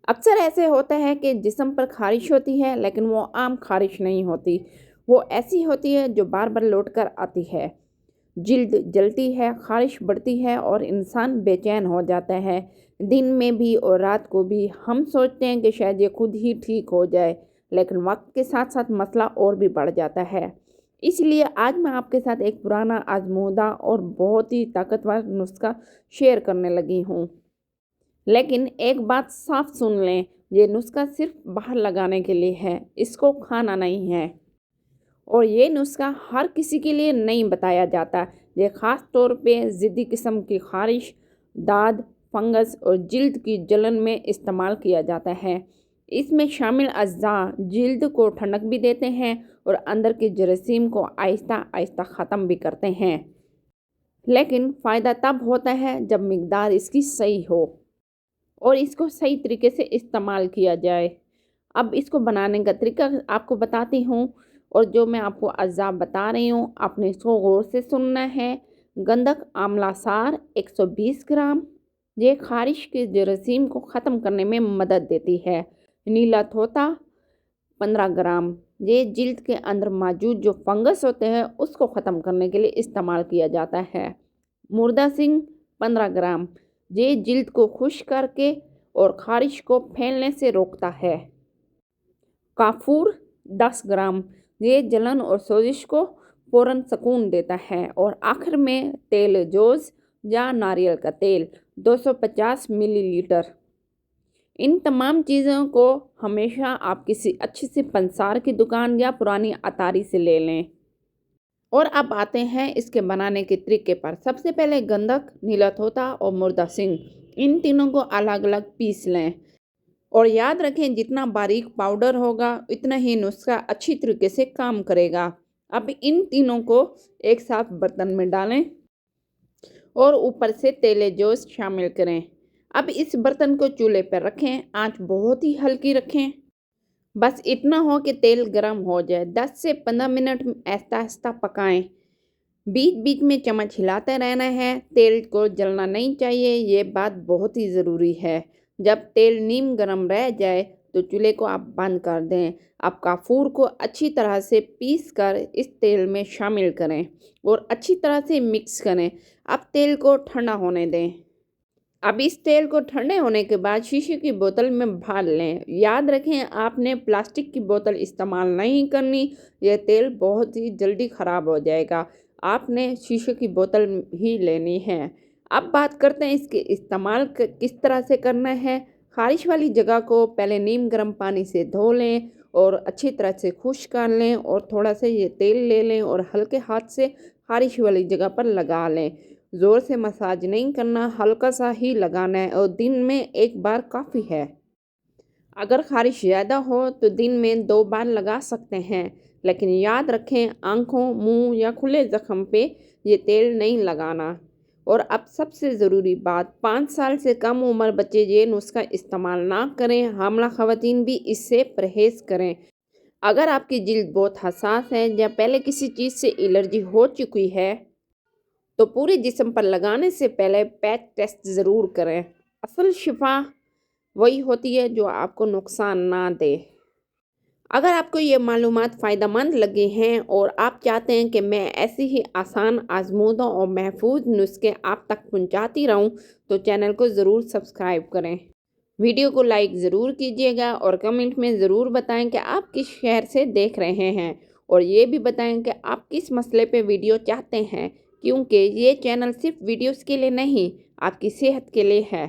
اکثر ایسے ہوتا ہے کہ جسم پر خارش ہوتی ہے لیکن وہ عام خارش نہیں ہوتی، وہ ایسی ہوتی ہے جو بار بار لوٹ کر آتی ہے۔ جلد جلتی ہے، خارش بڑھتی ہے اور انسان بے چین ہو جاتا ہے، دن میں بھی اور رات کو بھی۔ ہم سوچتے ہیں کہ شاید یہ خود ہی ٹھیک ہو جائے، لیکن وقت کے ساتھ ساتھ مسئلہ اور بھی بڑھ جاتا ہے۔ اس لیے آج میں آپ کے ساتھ ایک پرانا آزمودہ اور بہت ہی طاقتور نسخہ شیئر کرنے لگی ہوں۔ لیکن ایک بات صاف سن لیں، یہ نسخہ صرف باہر لگانے کے لیے ہے، اس کو کھانا نہیں ہے۔ اور یہ نسخہ ہر کسی کے لیے نہیں بتایا جاتا، یہ خاص طور پہ ضدی قسم کی خارش، داد، فنگس اور جلد کی جلن میں استعمال کیا جاتا ہے۔ اس میں شامل اجزاء جلد کو ٹھنڈک بھی دیتے ہیں اور اندر کے جراثیم کو آہستہ آہستہ ختم بھی کرتے ہیں۔ لیکن فائدہ تب ہوتا ہے جب مقدار اس کی صحیح ہو اور اس کو صحیح طریقے سے استعمال کیا جائے۔ اب اس کو بنانے کا طریقہ آپ کو بتاتی ہوں، اور جو میں آپ کو اجزاء بتا رہی ہوں آپ نے اس کو غور سے سننا ہے۔ گندک آملہ سار 120 گرام، یہ خارش کے جراثیم کو ختم کرنے میں مدد دیتی ہے۔ نیلا طوطا 15 گرام، یہ جلد کے اندر موجود جو فنگس ہوتے ہیں اس کو ختم کرنے کے لیے استعمال کیا جاتا ہے۔ مردہ سنگھ 15 گرام، یہ جلد کو خشک کر کے اور خارش کو پھیلنے سے روکتا ہے۔ کافور 10 گرام، یہ جلن اور سوزش کو فوراً سکون دیتا ہے۔ اور آخر میں تیل جوز یا ناریل کا تیل 250 ملی لیٹر۔ ان تمام چیزوں کو ہمیشہ آپ کسی اچھی سی پنسار کی دکان یا پرانی اتاری سے لے لیں۔ اور اب آتے ہیں اس کے بنانے کے طریقے پر۔ سب سے پہلے گندک، نیلا طوطا اور مردہ سنگھ، ان تینوں کو الگ الگ پیس لیں، اور یاد رکھیں جتنا باریک پاؤڈر ہوگا اتنا ہی نسخہ اچھی طریقے سے کام کرے گا۔ اب ان تینوں کو ایک صاف برتن میں ڈالیں اور اوپر سے تیل جوز شامل کریں۔ اب اس برتن کو چولہے پر رکھیں، آنچ بہت ہی ہلکی رکھیں، بس اتنا ہو کہ تیل گرم ہو جائے۔ 10 سے 15 منٹ آہستہ آہستہ پکائیں، بیچ بیچ میں چمچ ہلاتے رہنا ہے، تیل کو جلنا نہیں چاہیے، یہ بات بہت ہی ضروری ہے۔ جب تیل نیم گرم رہ جائے تو چولہے کو آپ بند کر دیں۔ اب کافور کو اچھی طرح سے پیس کر اس تیل میں شامل کریں اور اچھی طرح سے مکس کریں۔ اب تیل کو ٹھنڈا ہونے دیں۔ اب اس تیل کو ٹھنڈے ہونے کے بعد شیشے کی بوتل میں بھر لیں۔ یاد رکھیں آپ نے پلاسٹک کی بوتل استعمال نہیں کرنی، یہ تیل بہت ہی جلدی خراب ہو جائے گا۔ آپ نے شیشے کی بوتل ہی لینی ہے۔ اب بات کرتے ہیں اس کے استعمال کس طرح سے کرنا ہے۔ خارش والی جگہ کو پہلے نیم گرم پانی سے دھو لیں اور اچھی طرح سے خشک کر لیں، اور تھوڑا سا یہ تیل لے لیں اور ہلکے ہاتھ سے خارش والی جگہ پر لگا لیں۔ زور سے مساج نہیں کرنا، ہلکا سا ہی لگانا ہے، اور دن میں ایک بار کافی ہے۔ اگر خارش زیادہ ہو تو دن میں 2 بار لگا سکتے ہیں، لیکن یاد رکھیں آنکھوں، منہ یا کھلے زخم پہ یہ تیل نہیں لگانا۔ اور اب سب سے ضروری بات، 5 سال سے کم عمر بچے یہ نسخہ استعمال نہ کریں، حاملہ خواتین بھی اس سے پرہیز کریں۔ اگر آپ کی جلد بہت حساس ہے یا پہلے کسی چیز سے الرجی ہو چکی ہے تو پورے جسم پر لگانے سے پہلے پیچ ٹیسٹ ضرور کریں۔ اصل شفا وہی ہوتی ہے جو آپ کو نقصان نہ دے۔ اگر آپ کو یہ معلومات فائدہ مند لگے ہیں اور آپ چاہتے ہیں کہ میں ایسی ہی آسان، آزمودہ اور محفوظ نسخے آپ تک پہنچاتی رہوں تو چینل کو ضرور سبسکرائب کریں۔ ویڈیو کو لائک ضرور کیجیے گا اور کمنٹ میں ضرور بتائیں کہ آپ کس شہر سے دیکھ رہے ہیں، اور یہ بھی بتائیں کہ آپ کس مسئلے پہ ویڈیو چاہتے ہیں، کیونکہ یہ چینل صرف ویڈیوز کے لیے نہیں، آپ کی صحت کے لیے ہے۔